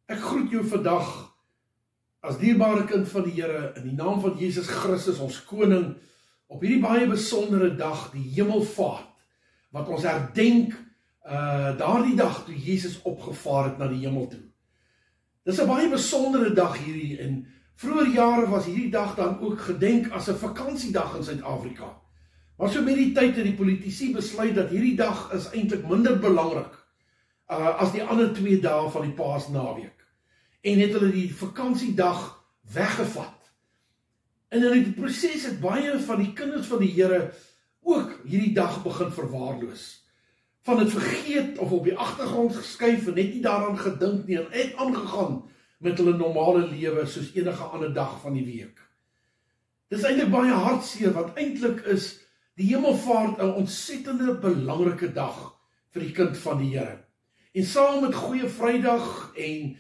Ek groet jou vandag as dierbare kind van die Here in die naam van Jesus Christus, ons koning, op hierdie baie besondere dag, die hemelvaart, wat ons herdenk daardie dag toe Jesus opgevaar het na die hemel toe. Dis 'n baie besondere dag hierdie, en vroeër jare was hierdie dag dan ook gedenk as 'n vakansiedag in Suid-Afrika. Maar so met die tyd het die politici besluit dat hierdie dag is eintlik minder belangrik as die ander 2 dae van die Paasnaweek. En het hulle die vakansiedag weggevat. En in die proses het baie van die kinders van die Here ook hierdie dag begin verwaarloos. Van het vergeet of op die agtergrond geskuif en net nie daaraan gedink nie en het aangegaan met hulle normale lewe soos enige ander dag van die week. Dis eintlik baie hartseer, want eintlik is die hemelvaart 'n ontsettende belangrike dag vir die kind van die Here. En saam met Goeie Vrydag en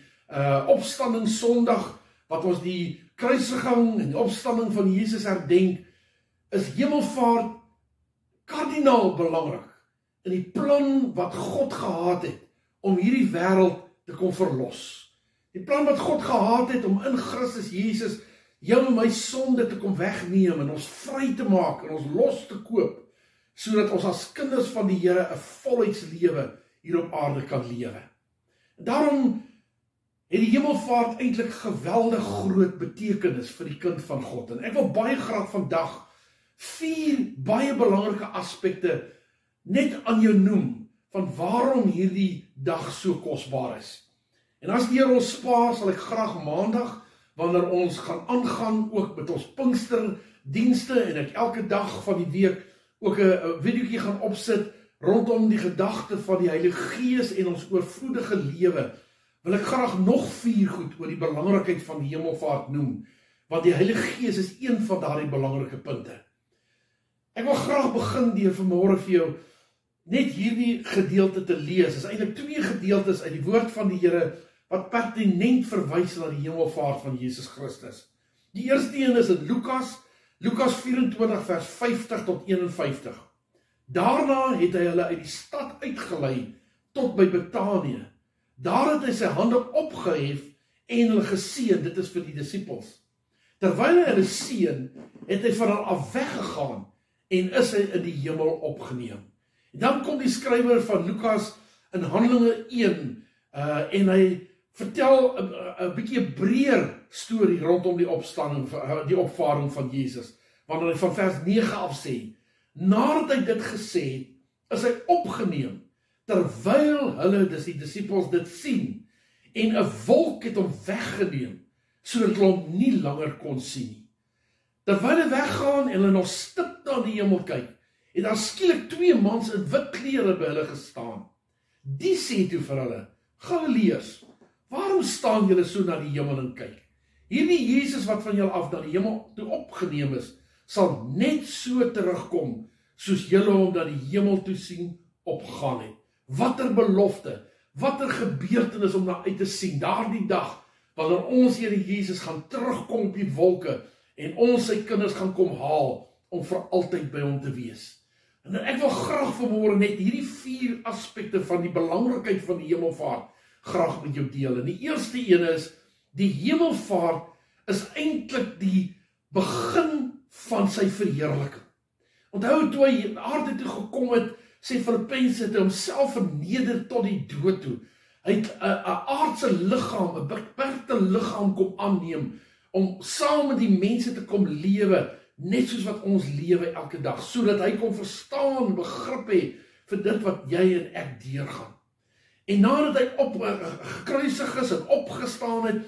Opstanding Sondag, wat ons die kruisiging en die opstanding van Jesus herdenk, is hemelvaart kardinaal belangrik in die plan wat God gehad het om hierdie wêreld te kom verlos. Die plan wat God gehad het om in Christus Jesus jou en my sonde te kom wegneem en ons vry te maak en ons los te koop, sodat ons as kinders van die Here 'n volheidslewe hier op aarde kan lewe. Daarom het die hemelvaart eintlik geweldig groot betekenis vir die kind van God. En ek wil baie graag vandag 4 baie belangrike aspekte net aan jou noem van waarom hierdie dag so kosbaar is. En as die Here ons spaar, sal ek graag maandag, wanneer ons gaan aangaan ook met ons Pinksterdienste en ek elke dag van die week ook 'n videoetjie gaan opsit rondom die gedagte van die Heilige Gees en ons oorvloedige lewe, wil ek graag nog 4 goed oor die belangrikheid van die hemelvaart noem, want die Heilige Gees is een van daardie belangrike punte. Ek wil graag begin deur vanmôre vir jou net hierdie gedeelte te lees. Dit is eintlik 2 gedeeltes uit die woord van die Here wat pertinent verwys na die hemelvaart van Jesus Christus. Die eerste een is in Lukas 24 vers 50 tot 51. Daarna het hy hulle uit die stad uitgelei tot by Betanië. Daar het hy sy hande opgehef en hulle geseën, dit is vir die disippels. Terwyl hy hulle seën, het hy van hulle af weggegaan en is hy in die hemel opgeneem. En dan kom die skrywer van Lukas in Handelinge 1 en hy vertel 'n bietjie breër storie rondom die opstanding, die opvaring van Jesus, wanneer hy van vers 9 af sê, nadat hy dit gesê het, is hy opgeneem, terwyl hulle, dis die disippels, dit sien, en 'n wolk het hom weggeneem, sodat hulle hom nie langer kon sien nie. Terwyl hy weggaan en hulle nog stip na die hemel kyk, het daar skielik 2 mans in wit klere by hulle gestaan. Die sê toe vir hulle, Galileërs, waarom staan julle so na die hemel en kyk? Hierdie Jesus wat van julle af na die hemel toe opgeneem is, sal net so terugkom, soos julle hom na die hemel toe sien opgaan het. Watter belofte, watter gebeurtenis om na uit te sien, daardie dag, wanneer ons Here Jesus gaan terugkom op die wolke, en ons sy kinders gaan kom haal, om vir altyd by hom te wees. En ek wil graag vanmôre net hierdie 4 aspekte van die belangrikheid van die hemelvaart graag met jou deel. En die eerste een is, die hemelvaart is eintlik die begin van sy verheerliking. Onthou toe hy aarde toe gekom het, sê Filippense het homself verneder tot die dood toe. Hy het 'n aardse liggaam, 'n beperkte liggaam kom aanneem, om saam met die mense te kom lewe, net soos wat ons lewe elke dag, sodat hy kon verstaan, begrip hê vir dit wat jy en ek deurgaan. En nadat hy gekruisig is en opgestaan het,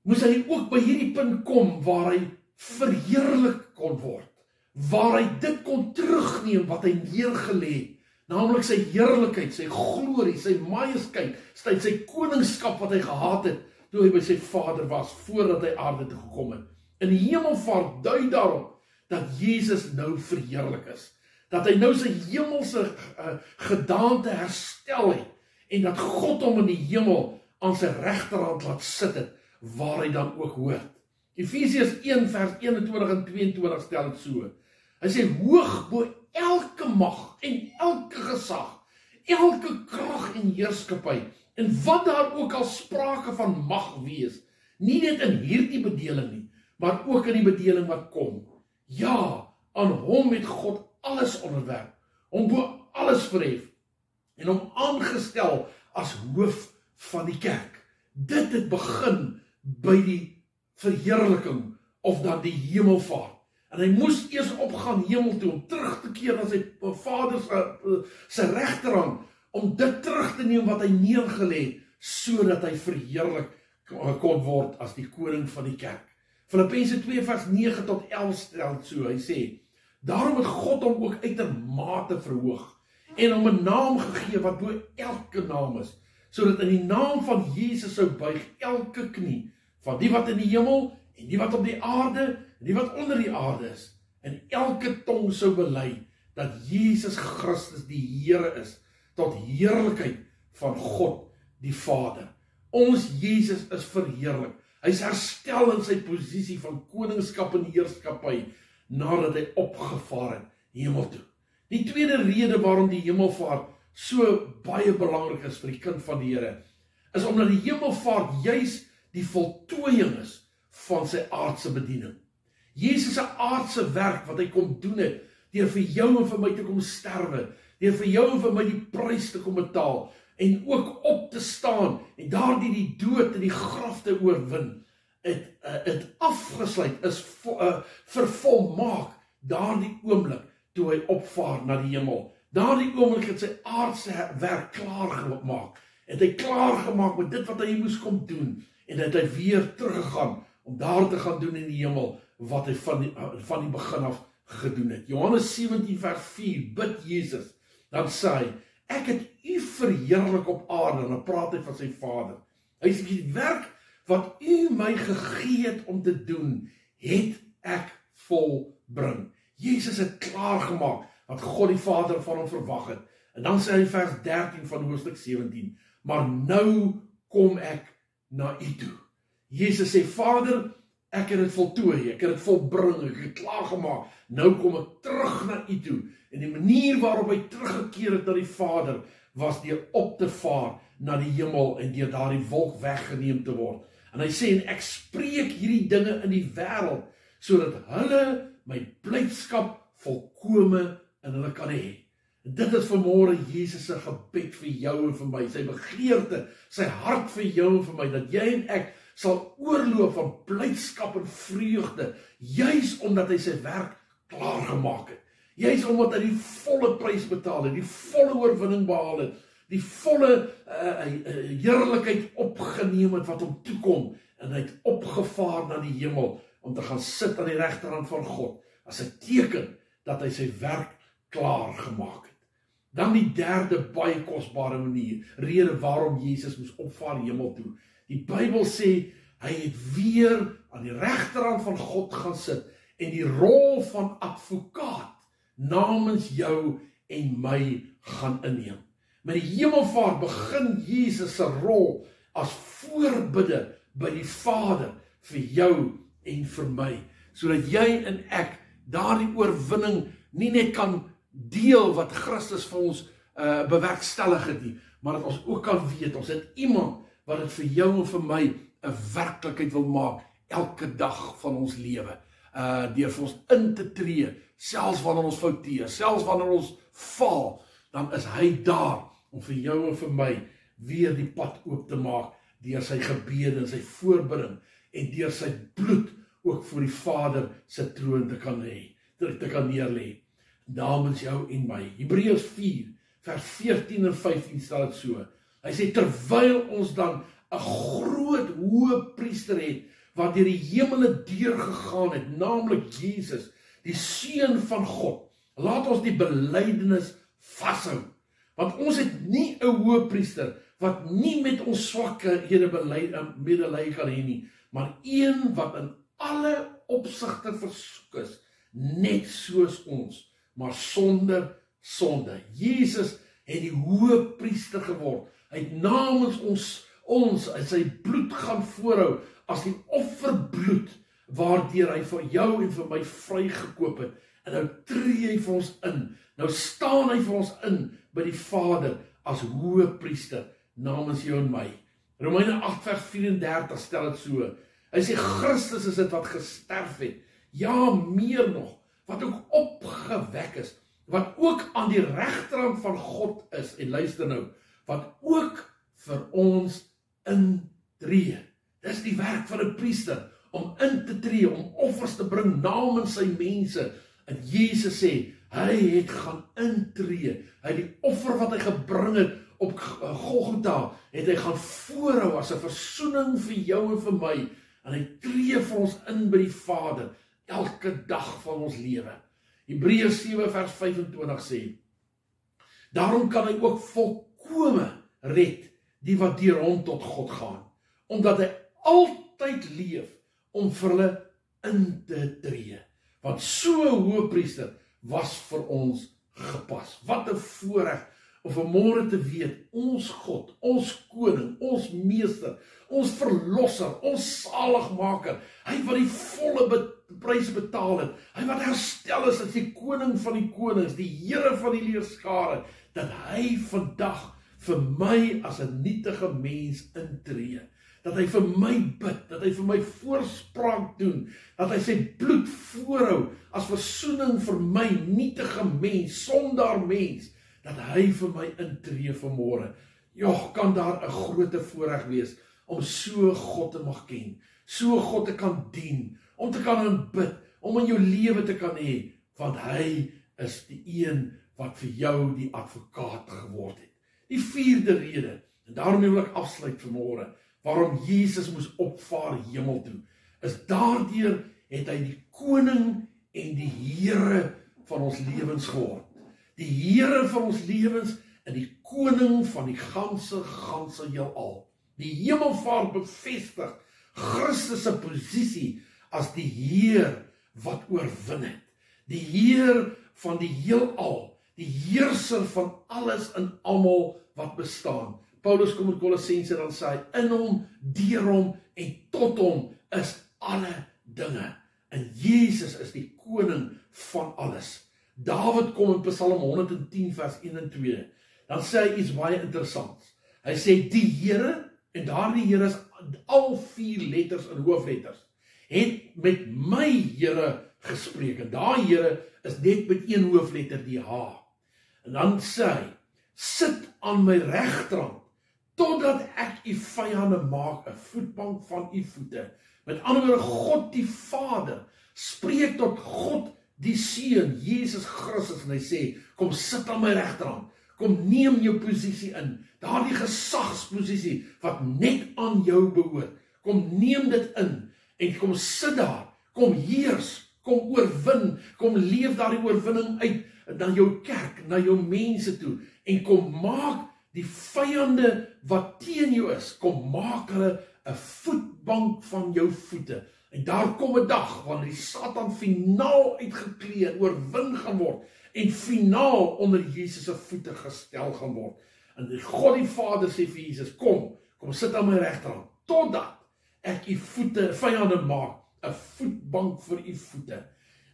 moes hy ook by hierdie punt kom waar hy verheerlik kon word, waar hy dit kon terugneem wat hy neergelê het, naamlik sy heerlikheid, sy glorie, sy majesteit, sy koningskap wat hy gehad het, toe hy by sy Vader was, voordat hy aarde toe gekom het. In die hemelvaart dui daarop, dat Jesus nou verheerlik is, dat hy nou sy hemelse gedaante herstel het, en dat God hom in die hemel aan sy regterhand laat sit het, waar hy dan ook hoort. Efesiërs 1 vers 21 en 22 stel dit so. Hy sê, hoog bo elke mag en elke gesag, elke krag en heerskappy En wat daar ook al sprake van mag wees, nie net in hierdie bedeling nie, maar ook in die bedeling wat kom. Ja, aan hom het God alles onderwerp, hom bo alles verhef, en hom aangestel as hoof van die kerk. Dit het begin by die verheerliking, of dan die hemelvaart. En hy moes eers opgaan hemel toe, om terug te keer na sy vader sy regterhand, om dit terug te neem wat hy neergelê het, sodat hy verheerlik kon word as die koning van die kerk. Filippense 2 vers 9 tot 11 stel so, hy sê, daarom het God hom ook uitermate verhoog, en hom 'n naam gegee wat bo elke naam is, sodat in die naam van Jesus sou buig elke knie, van die wat in die hemel, en die wat op die aarde, en die wat onder die aarde is, en elke tong sou bely, dat Jesus Christus die Here is, tot heerlikheid van God die Vader. Ons Jesus is verheerlik. Hy is herstel in sy posisie van koningskap en heerskappy, nadat hy opgevaar het hemel toe. Die tweede rede waarom die hemelvaart so baie belangrik is vir die kind van die Here, is omdat die hemelvaart juis die voltooiing is van sy aardse bediening. Jesus se aardse werk wat hy kom doen het, deur vir jou en vir my te kom sterwe, deur vir jou en vir my die prys te kom betaal, en ook op te staan, en daardie die dood en die graf te oorwin, het afgesluit, is vervolmaak, daardie oomblik, toe hy opvaar na die hemel. Daardie oomblik het sy aardse werk klaargemaak, het hy klaargemaak met dit wat hy moes kom doen, en het hy weer teruggegaan, om daar te gaan doen in die hemel, wat hy van die begin af gedoen het. Johannes 17 vers 4, bid Jesus, dan sê hy, ek het u verheerlik op aarde, en dan praat hy van sy Vader. Hy sê, die werk wat u my gegee het om te doen, het ek volbring. Jesus het klaargemaak, wat God die Vader van hom verwag het. En dan sê hy vers 13 van hoofstuk 17, maar nou kom ek na u toe. Jesus sê, Vader, ek het dit voltooi, ek het dit volbring, ek het dit klaargemaak, nou kom ek terug na u toe. En die manier waarop hy teruggekeer het na die Vader, was deur op te vaar na die hemel, en deur daardie wolk weggeneem te word. En hy sê, en ek spreek hierdie dinge in die wêreld, sodat hulle my blydskap volkome in hulle kan hê. En dit is vanmôre Jesus se gebed vir jou en vir my, sy begeerte, sy hart vir jou en vir my, dat jy en ek sal oorloop van blydskap en vreugde, juis omdat hy sy werk klaargemaak het. Juis omdat hy die volle prys betaal het, die volle oorwinning behaal het, die volle heerlikheid opgeneem het wat hom toekom, en hy het opgevaar na die hemel, om te gaan sit aan die regterhand van God, as 'n teken dat hy sy werk klaar gemaak het. Dan die derde baie kosbare rede waarom Jesus moes opvaar hemel toe. Die Bybel sê, hy het weer aan die regterhand van God gaan sit, en die rol van advokaat namens jou en my gaan inneem. Met die hemelvaart begin Jesus se rol as voorbidder by die Vader vir jou en vir my, sodat jy en ek daardie oorwinning nie net kan deel wat Christus vir ons bewerkstellig het nie, maar dat ons ook kan weet, ons het iemand wat dit vir jou en vir my 'n werklikheid wil maak, elke dag van ons lewe, deur vir ons in te tree, selfs wanneer ons fouteer, selfs wanneer ons val, dan is hy daar, om vir jou en vir my, weer die pad oop te maak, deur sy gebede en sy voorbidding, en deur sy bloed, ook voor die Vader se troon te kan neerlê, namens jou en my. Hebreërs 4, vers 14 en 15 stel dit so. Hy sê, terwyl ons dan 'n groot hoëpriester het, wat deur die hemele deurgegaan het, naamlik Jesus, die Seun van God, laat ons die belydenis vashou. Want ons het nie 'n hoëpriester, wat nie met ons swakhede medelee kan hê nie, maar een wat in alle opsigte versoek is, net soos ons, maar sonder sonde. Jesus het die hoëpriester geword. Hy het namens ons in sy bloed gaan voorhou, as die offerbloed, waardeur hy vir jou en vir my vrygekoop het. En nou tree hy vir ons in. Nou staan hy vir ons in by die Vader as hoëpriester namens jou en my. Romeine 8 vers 34 stel dit so. Hy sê Christus is dit wat gesterf het. Ja, meer nog, wat ook opgewek is, wat ook aan die regterhand van God is, en luister nou, wat ook vir ons intree. Dis die werk van 'n priester, om in te tree, om offers te bring namens sy mense. En Jesus sê, hy het gaan intree. Hy het die offer wat hy gebring het op Golgotha, het hy gaan voorhou as 'n versoening vir jou en vir my. En hy tree vir ons in by die Vader, elke dag van ons lewe. Hebreërs 7 vers 25 sê, daarom kan hy ook volkome red, die wat deur hom tot God gaan, omdat hy altyd leef, om vir hulle in te tree. Want so 'n hoëpriester was vir ons gepas. Wat 'n voorreg om vanmôre te weet, ons God, ons koning, ons meester, ons verlosser, ons saligmaker, hy wat die volle prys betaal het, hy wat herstel is as die koning van die konings, die Here van die leerskare, dat hy vandag vir my as 'n nietige mens intree. Dat hy vir my bid, dat hy vir my voorspraak doen, dat hy sy bloed voorhou as versoening vir my nietige mens, sondaar mens, dat hy vir my intree vanmôre. Ja, kan daar 'n groot voorreg wees om so God te mag ken, so God te kan dien, om te kan aanbid, om in jou lewe te kan hê, want hy is die een wat vir jou die advokaat geword het. Die vierde rede, en daarom wil ek afsluit vanmôre, waarom Jesus moes opvaar hemel toe, is daardeur het hy die koning en die Here van ons lewens geword. Die Here van ons lewens en die koning van die ganse heelal. Die hemelvaart bevestig Christus se posisie as die Heer wat oorwin het. Die Heer van die heelal, die heerser van alles en almal wat bestaan. Paulus kom in Kolossense dan sê hy, in hom, deur hom en tot hom is alle dinge. En Jesus is die koning van alles. Dawid kom in Psalm 110 vers 1 en 2. Dan sê hy iets baie interessants. Hy sê die Here, en daardie Here is al 4 letters en hoofletters, het met my Here gespreek. En daai Here is net met 1 hoofletter, die H. En dan sê hy, sit aan my regterhand, totdat ek u vyande maak 'n voetbank van u voete. Met ander woorde, God die Vader spreek tot God die Seun, Jesus Christus, en hy sê, kom sit aan my regterhand, kom neem jou posisie in, daardie gesagsposisie wat net aan jou behoort, kom neem dit in, en kom sit daar, kom heers, kom oorwin, kom leef daardie oorwinning uit, na jou kerk, na jou mense toe, en kom maak die vyande wat teen jou is, kom maak hulle 'n voetbank van jou voete. En daar kom 'n dag wanneer die Satan finaal uitgeklee en oorwin gaan word en finaal onder Jesus se voete gestel gaan word. En God die Vader sê vir Jesus, kom sit aan my regterhand, totdat ek u voete vyande maak, 'n voetbank vir u voete.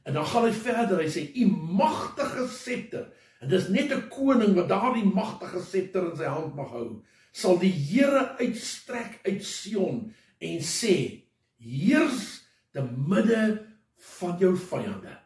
En dan gaan hy verder, hy sê, u magtige scepter, en dis net 'n koning wat daardie magtige scepter in sy hand mag hou, sal die Here uitstrek uit Sion en sê, heers te midde van jou vyande.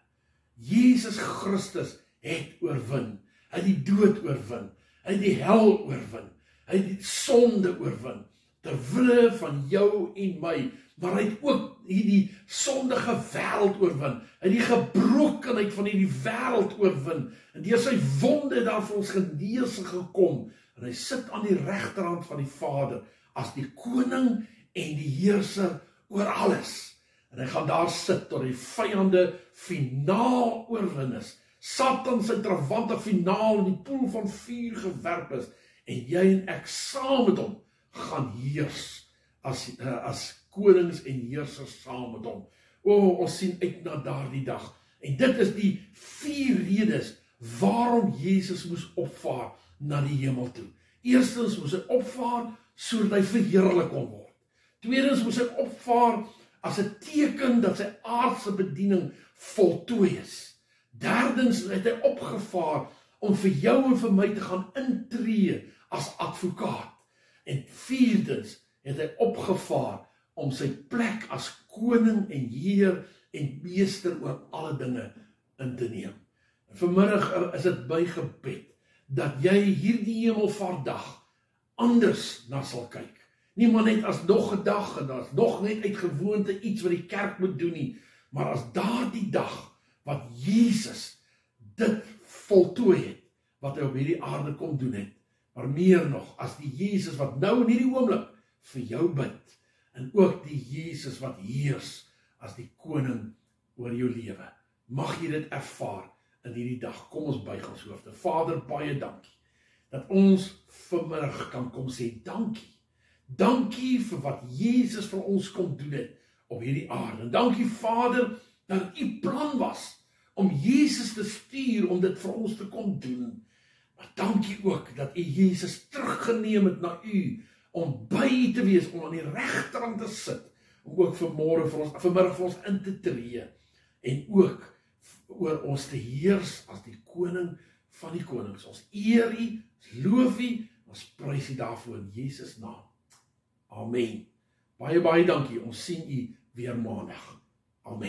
Jesus Christus het oorwin. Hy het die dood oorwin. Hy het die hel oorwin. Hy het die sonde oorwin. Ter wille van jou en my. Maar hy het ook hierdie sondige wêreld oorwin. Hy het die gebrokenheid van hierdie wêreld oorwin. En deur sy wonde daar vir ons genesing gekom. En hy sit aan die regterhand van die Vader as die koning en die heerser oor alles. En hy gaan daar sit tot die vyande finaal oorwin is. Satan se trawante finaal in die poel van vuur gewerp is. En jy en ek saam met hom gaan heers as konings en heersers saam met hom. Ons sien uit na daardie dag. En dit is die 4 redes waarom Jesus moes opvaar na die hemel toe. Eerstens moes hy opvaar sodat hy verheerlik kon word. Tweedens moes hy opvaar as 'n teken dat sy aardse bediening voltooi is. Derdens het hy opgevaar om vir jou en vir my te gaan intree as advokaat. En vierdens het hy opgevaar om sy plek as koning en heer en meester oor alle dinge in te neem. En vanmiddag is dit my gebed dat jy hierdie hemelvaartdag anders na sal kyk. Nie maar net as nog 'n dag en as nog net uit gewoonte iets wat die kerk moet doen nie, maar as daardie dag wat Jesus dit voltooi het, wat hy op hierdie aarde kom doen het, maar meer nog, as die Jesus wat nou in hierdie oomblik vir jou bid, en ook die Jesus wat heers as die koning oor jou lewe. Mag jy dit ervaar in hierdie dag. Kom ons buig ons hoofde. Vader, baie dankie, dat ons vanmiddag kan kom sê dankie. Dankie vir wat Jesus vir ons kom doen het op hierdie aarde. En dankie Vader, dat u plan was om Jesus te stuur om dit vir ons te kom doen. Maar dankie ook dat u Jesus teruggeneem het na u, om by u te wees, om aan die regterkant te sit, om ook vanmiddag vir ons in te tree, en ook oor ons te heers as die koning van die konings. Ons eer u, ons loof u, ons prys u daarvoor in Jesus naam. Amen. Baie dankie, ons sien u weer maandag. Amen.